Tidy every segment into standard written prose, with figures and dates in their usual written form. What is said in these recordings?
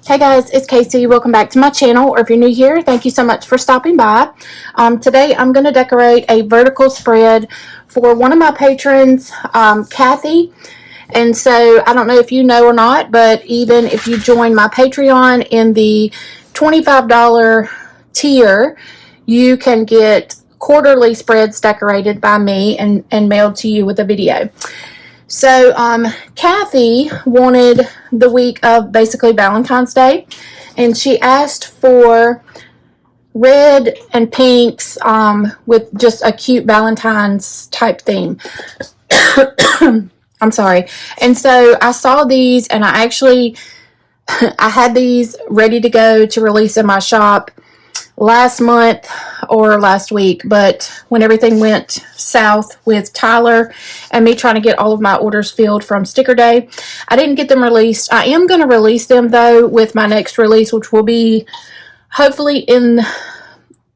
Hey guys, it's Casey. Welcome back to my channel, or if you're new here, thank you so much for stopping by. Today I'm going to decorate a vertical spread for one of my patrons, Kathy. And so I don't know if you know or not, but even if you join my Patreon in the $25 tier, you can get quarterly spreads decorated by me and mailed to you with a video. So Kathy wanted the week of basically Valentine's Day, and she asked for red and pinks with just a cute Valentine's type theme. I'm sorry. And so I saw these, and I had these ready to go to release in my shop last month or last week, but when everything went south with Tyler and me trying to get all of my orders filled from Sticker Day, I didn't get them released. I am going to release them though with my next release, which will be hopefully in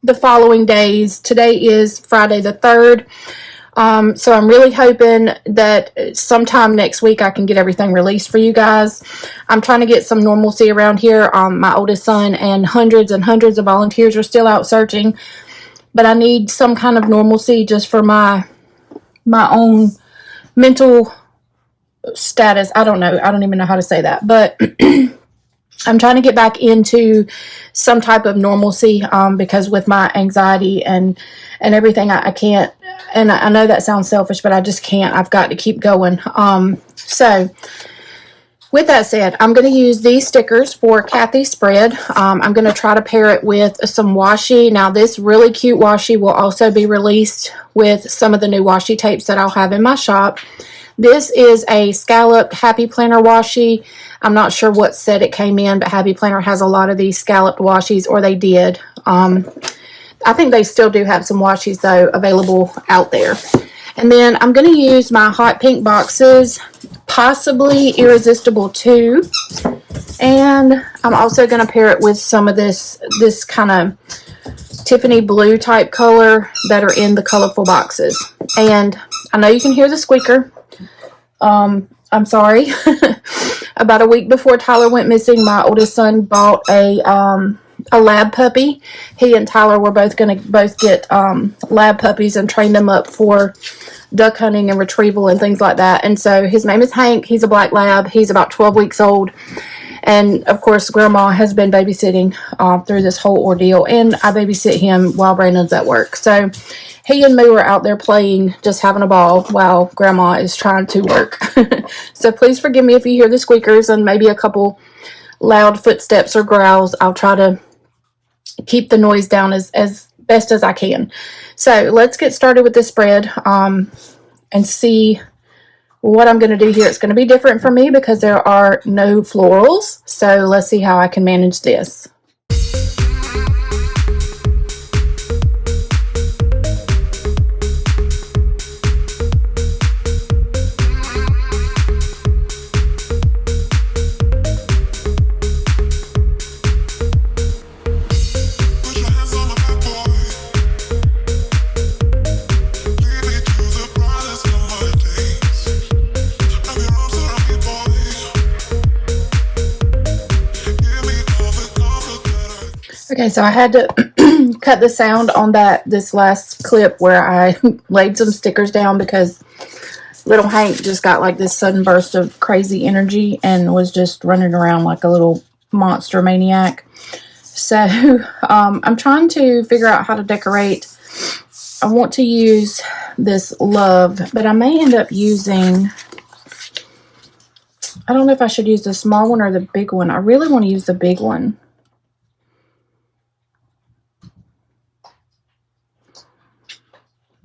the following days. Today is Friday the 3rd. So I'm really hoping that sometime next week I can get everything released for you guys. I'm trying to get some normalcy around here. My oldest son and hundreds of volunteers are still out searching, but I need some kind of normalcy just for my own mental status. I don't know. I don't even know how to say that, but I'm trying to get back into some type of normalcy because with my anxiety and everything, I can't. And I know that sounds selfish, but I just can't. I've got to keep going. So with that said, I'm going to use these stickers for Kathy's spread. I'm going to try to pair it with some washi. Now, this really cute washi will also be released with some of the new washi tapes that I'll have in my shop. This is a scalloped Happy Planner washi. I'm not sure what set it came in, but Happy Planner has a lot of these scalloped washis, or they did. I think they still do have some washis, though, available out there. And then I'm going to use my hot pink boxes, possibly Irresistible 2. And I'm also going to pair it with some of this kind of Tiffany blue type color that are in the colorful boxes. And I know you can hear the squeaker. I'm sorry. About a week before Tyler went missing, my oldest son bought a lab puppy. He and Tyler were both going to get lab puppies and train them up for duck hunting and retrieval and things like that. And so his name is Hank. He's a black lab. He's about 12 weeks old. And of course, Grandma has been babysitting through this whole ordeal, and I babysit him while Brandon's at work. So he and Moo are out there playing, just having a ball while Grandma is trying to work. So please forgive me if you hear the squeakers and maybe a couple loud footsteps or growls. I'll try to keep the noise down as best as I can. So let's get started with this spread and see what I'm going to do here. It's going to be different for me because there are no florals. So let's see how I can manage this. Okay, so I had to cut the sound on this last clip where I laid some stickers down because little Hank just got like this sudden burst of crazy energy and was just running around like a little monster maniac. So I'm trying to figure out how to decorate. I want to use this love, but I may end up using, I don't know if I should use the small one or the big one. I really want to use the big one.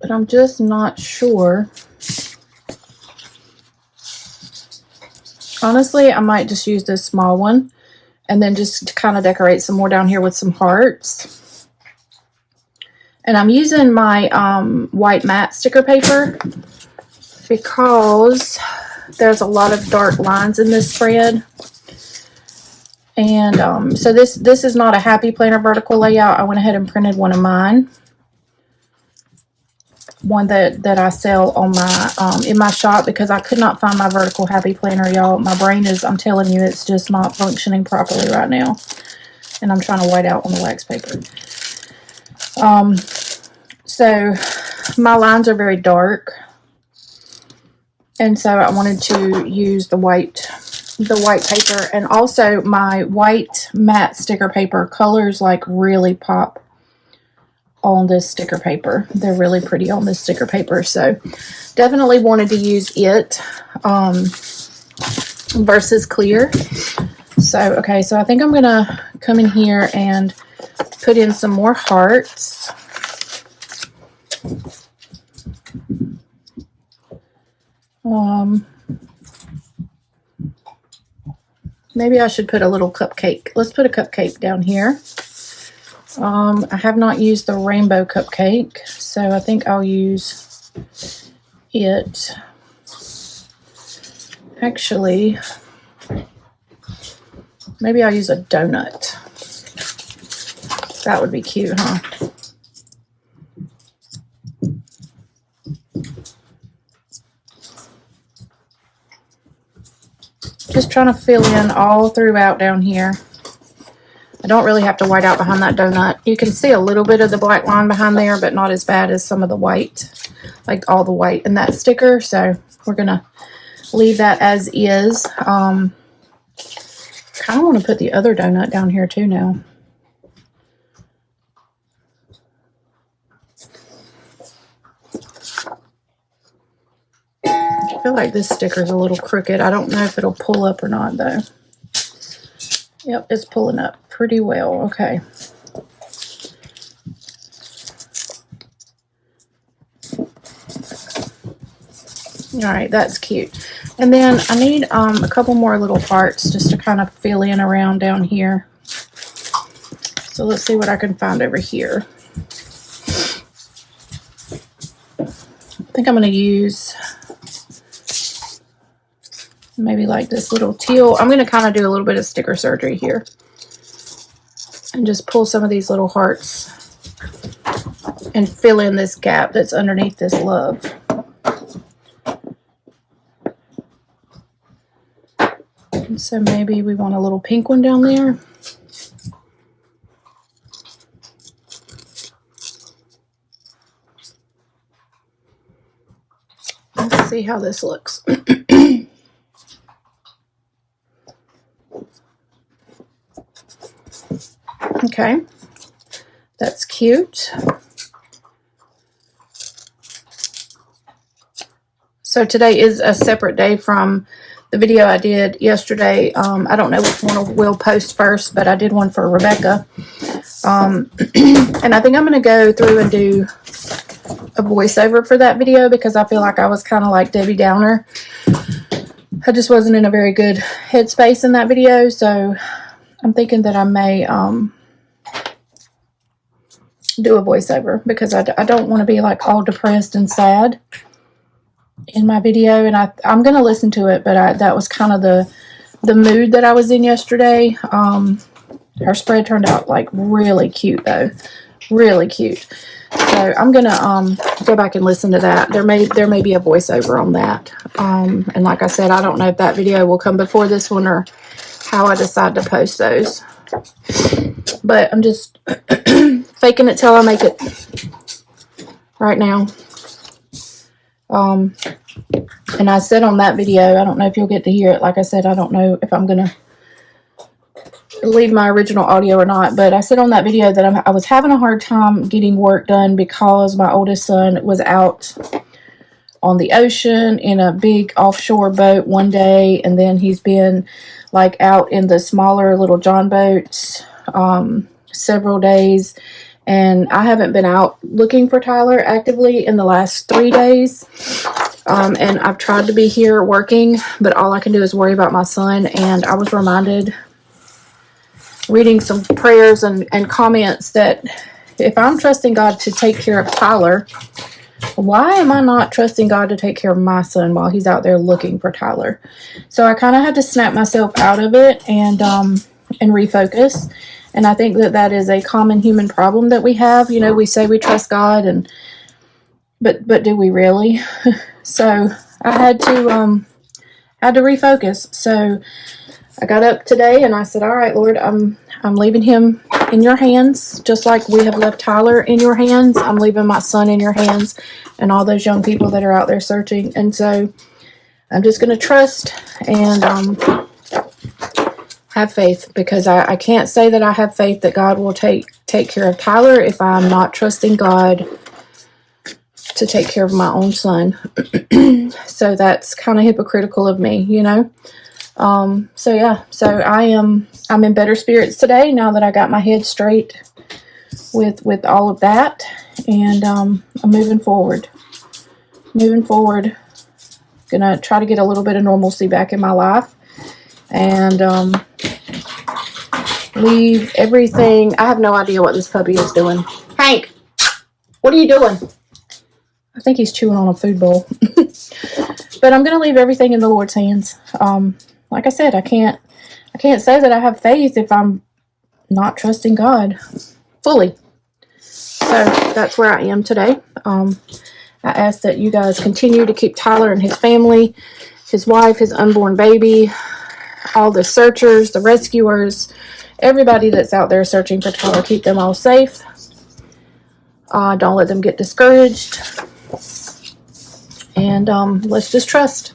But I'm just not sure. Honestly, I might just use this small one and then just kind of decorate some more down here with some hearts. And I'm using my white matte sticker paper because there's a lot of dark lines in this spread. And so this is not a Happy Planner vertical layout. I went ahead and printed one of mine. one that I sell on my in my shop, because I could not find my vertical happy planner, y'all. My brain is, I'm telling you, it's just not functioning properly right now. And I'm trying to white out on the wax paper. So my lines are very dark. And so I wanted to use the white paper, and also my white matte sticker paper colors like really pop on this sticker paper. They're really pretty on this sticker paper, so definitely wanted to use it versus clear. So okay, so I think I'm gonna come in here and put in some more hearts. Maybe I should put a little cupcake. Let's put a cupcake down here. I have not used the rainbow cupcake, so I think I'll use it. Actually, maybe I'll use a donut. That would be cute, huh? Just trying to fill in all throughout down here. I don't really have to white out behind that donut. You can see a little bit of the black line behind there, but not as bad as some of the white, like all the white in that sticker. So we're gonna leave that as is. Kind of want to put the other donut down here too now. I feel like this sticker is a little crooked. I don't know if it'll pull up or not though. Yep, it's pulling up pretty well. Okay. All right, that's cute. And then I need a couple more little hearts just to kind of fill in around down here. So let's see what I can find over here. I think I'm going to use maybe like this little teal. I'm going to kind of do a little bit of sticker surgery here and just pull some of these little hearts and fill in this gap that's underneath this love. And so maybe we want a little pink one down there. Let's see how this looks. Okay, that's cute. So today is a separate day from the video I did yesterday. I don't know which one we'll post first, but I did one for Rebecca. And I think I'm going to go through and do a voiceover for that video because I feel like I was kind of like Debbie Downer. I just wasn't in a very good headspace in that video, so I'm thinking that I may do a voiceover because I don't want to be like all depressed and sad in my video. And I'm going to listen to it, but that was kind of the mood that I was in yesterday. Her spread turned out like really cute though. Really cute. So I'm going to go back and listen to that. There may be a voiceover on that. And like I said, I don't know if that video will come before this one or how I decide to post those. But I'm just faking it till I make it right now. And I said on that video, I don't know if you'll get to hear it. Like I said, I don't know if I'm going to leave my original audio or not, but I said on that video that I was having a hard time getting work done because my oldest son was out on the ocean in a big offshore boat one day, and then he's been like out in the smaller little John boats several days, and I haven't been out looking for Tyler actively in the last 3 days. And I've tried to be here working, but all I can do is worry about my son. And I was reminded, reading some prayers and comments, that if I'm trusting God to take care of Tyler, why am I not trusting God to take care of my son while he's out there looking for Tyler? So I kind of had to snap myself out of it and refocus. And I think that is a common human problem that we have. You know, we say we trust God, but do we really? So I had to refocus. So I got up today and I said, all right, Lord, I'm leaving him in your hands, just like we have left Tyler in your hands. I'm leaving my son in your hands and all those young people that are out there searching. And so I'm just going to trust and have faith, because I can't say that I have faith that God will take care of Tyler if I'm not trusting God to take care of my own son. So that's kind of hypocritical of me, you know. So yeah, so I'm in better spirits today now that I got my head straight with all of that, and I'm moving forward. Gonna try to get a little bit of normalcy back in my life, and leave everything. I have no idea what this puppy is doing. Hank, what are you doing? I think he's chewing on a food bowl. But I'm gonna leave everything in the Lord's hands. Like I said, I can't say that I have faith if I'm not trusting God fully. So that's where I am today. I ask that you guys continue to keep Tyler and his family, his wife, his unborn baby, all the searchers, the rescuers, everybody that's out there searching for Tyler, keep them all safe. Don't let them get discouraged. And let's just trust.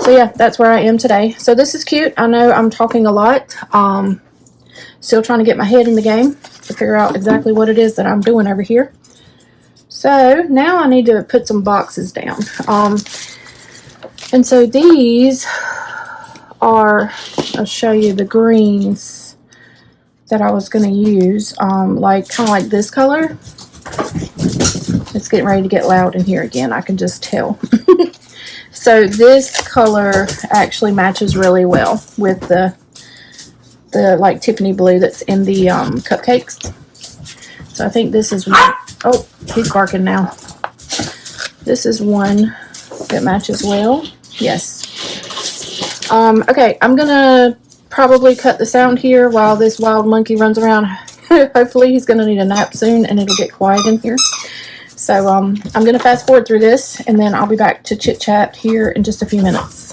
So yeah, that's where I am today. So this is cute. I know I'm talking a lot. Still trying to get my head in the game to figure out exactly what it is that I'm doing over here. So now I need to put some boxes down. And so these are, I'll show you the greens that I was going to use. Like kind of like this color. It's getting ready to get loud in here again. I can just tell. So this color actually matches really well with the like Tiffany blue that's in the cupcakes. So I think this is one. Oh, he's barking now. This is one that matches well. Yes. Okay, I'm gonna probably cut the sound here while this wild monkey runs around. Hopefully he's gonna need a nap soon and it'll get quiet in here. So I'm gonna fast forward through this and then I'll be back to chit chat here in just a few minutes.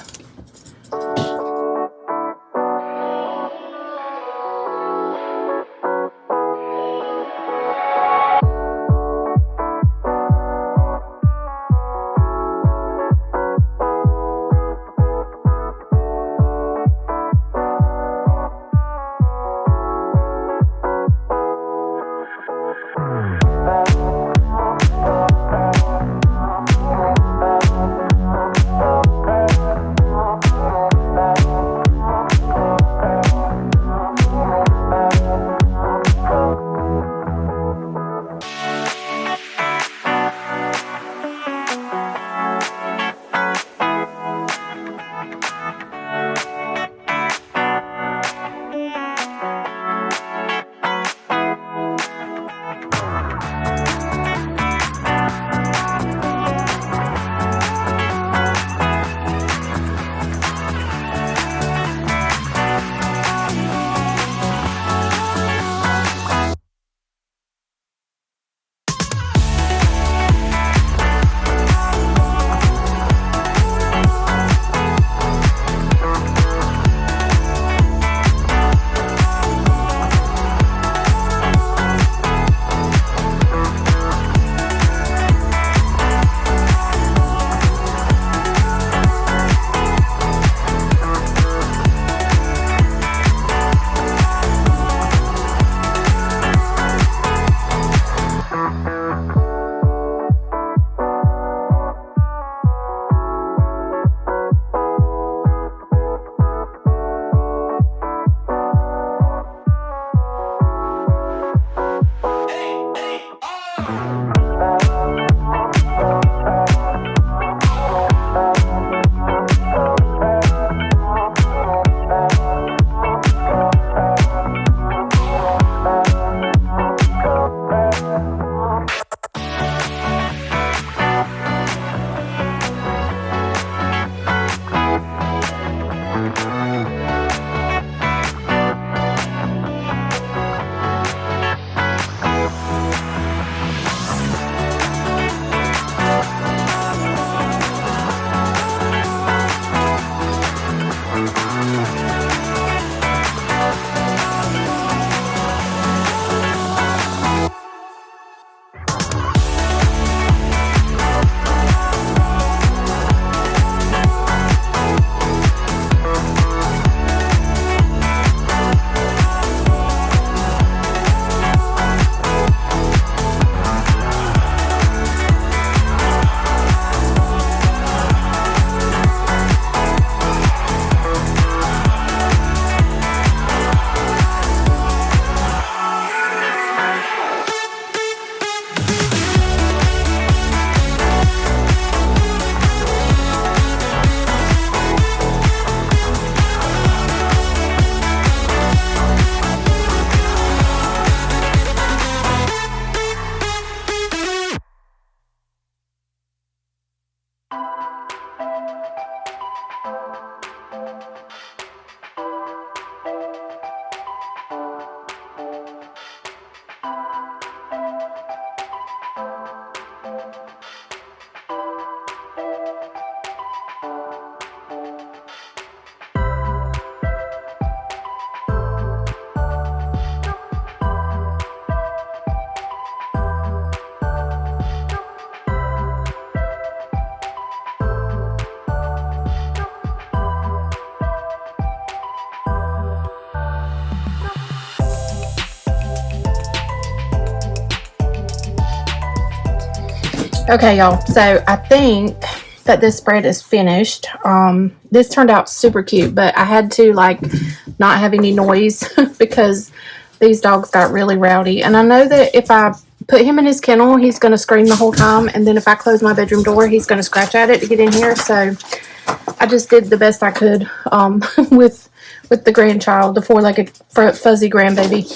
Okay, y'all, so I think that this spread is finished. This turned out super cute, but I had to like not have any noise because these dogs got really rowdy. And I know that if I put him in his kennel, he's going to scream the whole time. And then if I close my bedroom door, he's going to scratch at it to get in here. So I just did the best I could with the grandchild, the four-legged fuzzy grandbaby.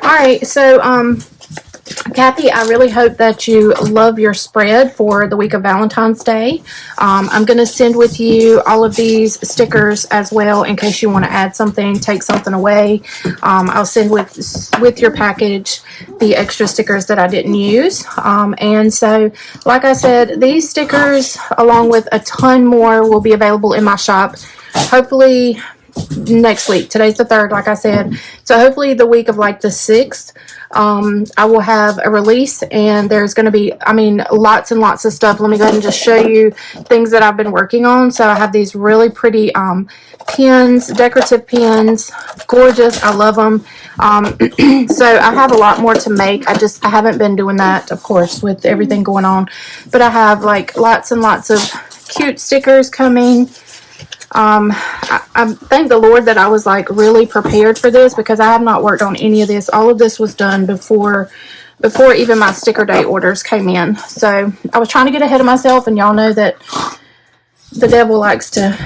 All right, so Kathy, I really hope that you love your spread for the week of Valentine's Day. I'm going to send with you all of these stickers as well in case you want to add something, take something away. I'll send with your package the extra stickers that I didn't use. And so, like I said, these stickers, along with a ton more, will be available in my shop. Hopefully next week. Today's the 3rd, like I said. So hopefully the week of like the 6th, I will have a release, and there's going to be, I mean, lots and lots of stuff. Let me go ahead and just show you things that I've been working on. So I have these really pretty pins, decorative pins, gorgeous. I love them. So I have a lot more to make. I haven't been doing that, of course, with everything going on. But I have like lots and lots of cute stickers coming. I thank the Lord that I was like really prepared for this, because I have not worked on any of this. All of this was done before even my sticker day orders came in. So I was trying to get ahead of myself, and y'all know that the devil likes to,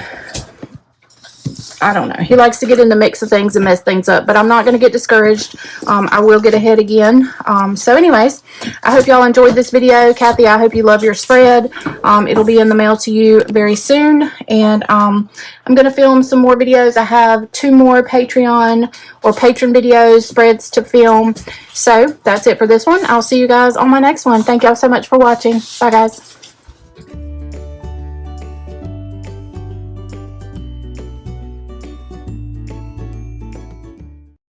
I don't know, he likes to get in the mix of things and mess things up, but I'm not going to get discouraged. I will get ahead again. So anyways, I hope y'all enjoyed this video. Kathy, I hope you love your spread. It'll be in the mail to you very soon, and I'm going to film some more videos. I have 2 more Patreon or patron videos, spreads to film. So that's it for this one. I'll see you guys on my next one. Thank y'all so much for watching. Bye, guys.